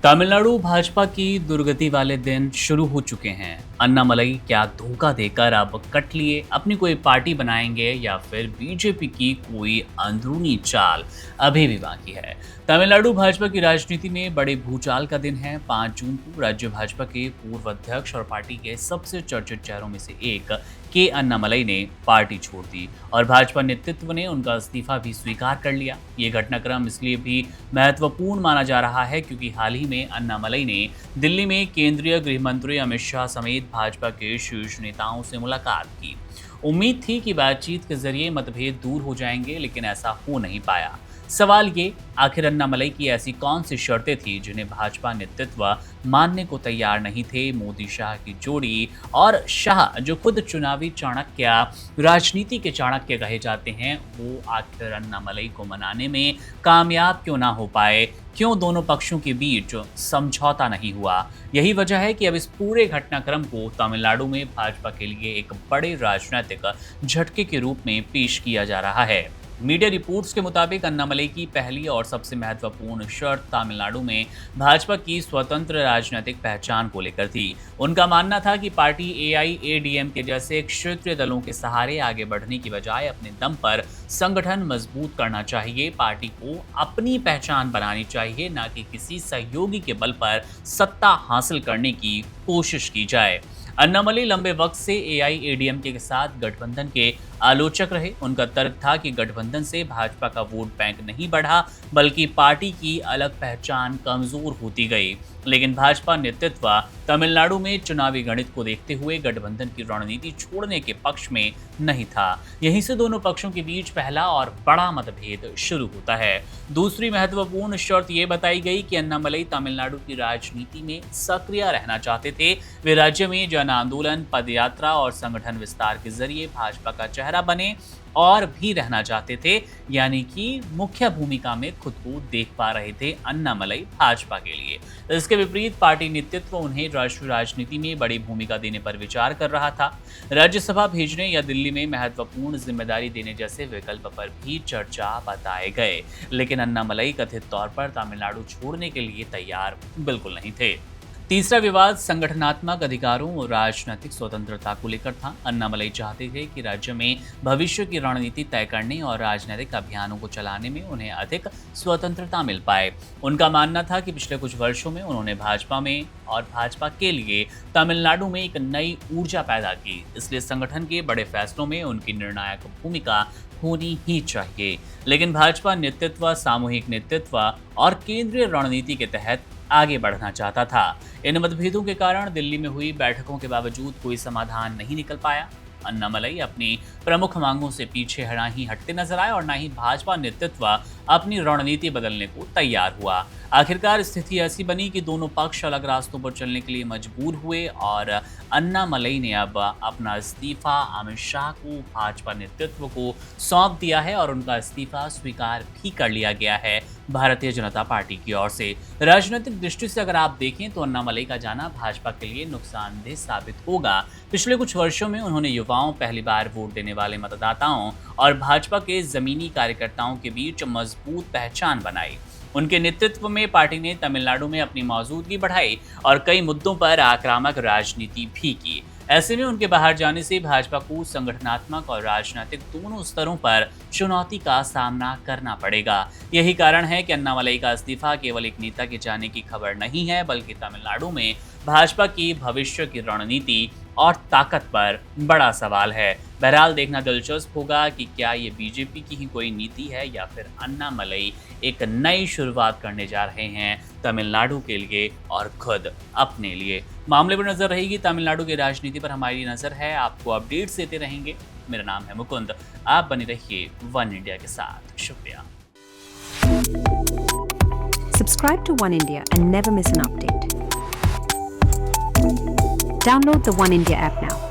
तमिलनाडु भाजपा की दुर्गति वाले दिन शुरू हो चुके हैं। अन्नामलई क्या धोखा देकर अब कट लिए अपनी कोई पार्टी बनाएंगे या फिर बीजेपी की कोई अंदरूनी चाल अभी भी बाकी है। तमिलनाडु भाजपा की राजनीति में बड़े भूचाल का दिन है। 5 जून को राज्य भाजपा के पूर्व अध्यक्ष और पार्टी के सबसे चर्चित चेहरों में से एक के अन्नामलई ने पार्टी छोड़ दी और भाजपा नेतृत्व ने उनका इस्तीफा भी स्वीकार कर लिया। ये घटनाक्रम इसलिए भी महत्वपूर्ण माना जा रहा है क्योंकि हाल ही में अन्नामलई ने दिल्ली में केंद्रीय गृह मंत्री अमित शाह समेत भाजपा के शीर्ष नेताओं से मुलाकात की। उम्मीद थी कि बातचीत के जरिए मतभेद दूर हो जाएंगे, लेकिन ऐसा हो नहीं पाया। सवाल ये, आखिर अन्नामलई की ऐसी कौन सी शर्तें थी जिन्हें भाजपा नेतृत्व मानने को तैयार नहीं थे। मोदी शाह की जोड़ी और शाह जो खुद चुनावी चाणक्य राजनीति के चाणक्य कहे जाते हैं, वो आखिर अन्नामलई को मनाने में कामयाब क्यों ना हो पाए। क्यों दोनों पक्षों के बीच समझौता नहीं हुआ। यही वजह है कि अब इस पूरे घटनाक्रम को तमिलनाडु में भाजपा के लिए एक बड़े राजनीतिक झटके के रूप में पेश किया जा रहा है। मीडिया रिपोर्ट्स के मुताबिक अन्नामलई की पहली और सबसे महत्वपूर्ण शर्त तमिलनाडु में भाजपा की स्वतंत्र राजनीतिक पहचान को लेकर थी। उनका मानना था कि पार्टी एआईएडीएमके जैसे क्षेत्रीय दलों के सहारे आगे बढ़ने की बजाय अपने दम पर संगठन मजबूत करना चाहिए। पार्टी को अपनी पहचान बनानी चाहिए, न कि किसी सहयोगी के बल पर सत्ता हासिल करने की कोशिश की जाए। अन्नामलई लंबे वक्त से एआईएडीएमके के साथ गठबंधन के आलोचक रहे। उनका तर्क था कि गठबंधन से भाजपा का वोट बैंक नहीं बढ़ा, बल्कि पार्टी की अलग पहचान कमजोर होती गई। लेकिन भाजपा नेतृत्व तमिलनाडु में चुनावी गणित को देखते हुए गठबंधन की रणनीति छोड़ने के पक्ष में नहीं था। यहीं से दोनों पक्षों के बीच पहला और बड़ा मतभेद शुरू होता है। दूसरी महत्वपूर्ण शर्त ये बताई गई कि अन्नामलई तमिलनाडु की राजनीति में सक्रिय रहना चाहते थे। वे राज्य में जन आंदोलन, पदयात्रा और संगठन विस्तार के जरिए भाजपा का चेहरा बने और भी रहना चाहते थे, यानी कि मुख्य भूमिका में खुद को देख पा रहे थे अन्नामलई भाजपा के लिए। इसके विपरीत पार्टी नेतृत्व उन्हें राष्ट्रीय राजनीति में बड़ी भूमिका देने पर विचार कर रहा था। राज्यसभा भेजने या दिल्ली में महत्वपूर्ण जिम्मेदारी देने जैसे विकल्प पर भी चर्चा बताए गए, लेकिन अन्नामलई कथित तौर पर तमिलनाडु छोड़ने के लिए तैयार बिल्कुल नहीं थे। तीसरा विवाद संगठनात्मक अधिकारों और राजनीतिक स्वतंत्रता को लेकर था। अन्नामलई चाहते थे कि राज्य में भविष्य की रणनीति तय करने और राजनीतिक अभियानों को चलाने में उन्हें अधिक स्वतंत्रता मिल पाए। उनका मानना था कि पिछले कुछ वर्षों में उन्होंने भाजपा में और भाजपा के लिए तमिलनाडु में एक नई ऊर्जा पैदा की, इसलिए संगठन के बड़े फैसलों में उनकी निर्णायक भूमिका होनी ही चाहिए। लेकिन भाजपा नेतृत्व सामूहिक नेतृत्व और केंद्रीय रणनीति के तहत आगे बढ़ना चाहता था। इन मतभेदों के कारण दिल्ली में हुई बैठकों के बावजूद कोई समाधान नहीं निकल पाया। अन्नामलई अपनी प्रमुख मांगों से पीछे ना ही हटते नजर आए और ना ही भाजपा नेतृत्व अपनी रणनीति बदलने को तैयार हुआ। आखिरकार स्थिति ऐसी बनी कि दोनों पक्ष अलग रास्तों पर चलने के लिए मजबूर हुए और अन्नामलई ने अब अपना इस्तीफा अमित शाह को भाजपा नेतृत्व को सौंप दिया है और उनका इस्तीफा स्वीकार भी कर लिया गया है भारतीय जनता पार्टी की ओर से। राजनीतिक दृष्टि से अगर आप देखें तो अन्नामलई का जाना भाजपा के लिए नुकसानदेह साबित होगा। पिछले कुछ वर्षों में उन्होंने युवाओं, पहली बार वोट देने वाले मतदाताओं और भाजपा के जमीनी कार्यकर्ताओं के बीच मजबूत पहचान बनाई। उनके नेतृत्व में पार्टी ने तमिलनाडु में अपनी मौजूदगी बढ़ाई और कई मुद्दों पर आक्रामक राजनीति भी की। ऐसे में उनके बाहर जाने से भाजपा को संगठनात्मक और राजनीतिक दोनों स्तरों पर चुनौती का सामना करना पड़ेगा। यही कारण है कि अन्नामलई का इस्तीफा केवल एक नेता के जाने की खबर नहीं है, बल्कि तमिलनाडु में भाजपा की भविष्य की रणनीति और ताकत पर बड़ा सवाल है। बहरहाल देखना दिलचस्प होगा कि क्या ये बीजेपी की ही कोई नीति है या फिर अन्नामलई एक नई शुरुआत करने जा रहे हैं तमिलनाडु के लिए और खुद अपने लिए। मामले पर नजर रहेगी। तमिलनाडु की राजनीति पर हमारी नजर है। आपको अपडेट्स देते रहेंगे। मेरा नाम है मुकुंद। आप बने रहिए वन इंडिया के साथ। शुक्रिया। Subscribe to One India and never miss an update. Download the One India app now.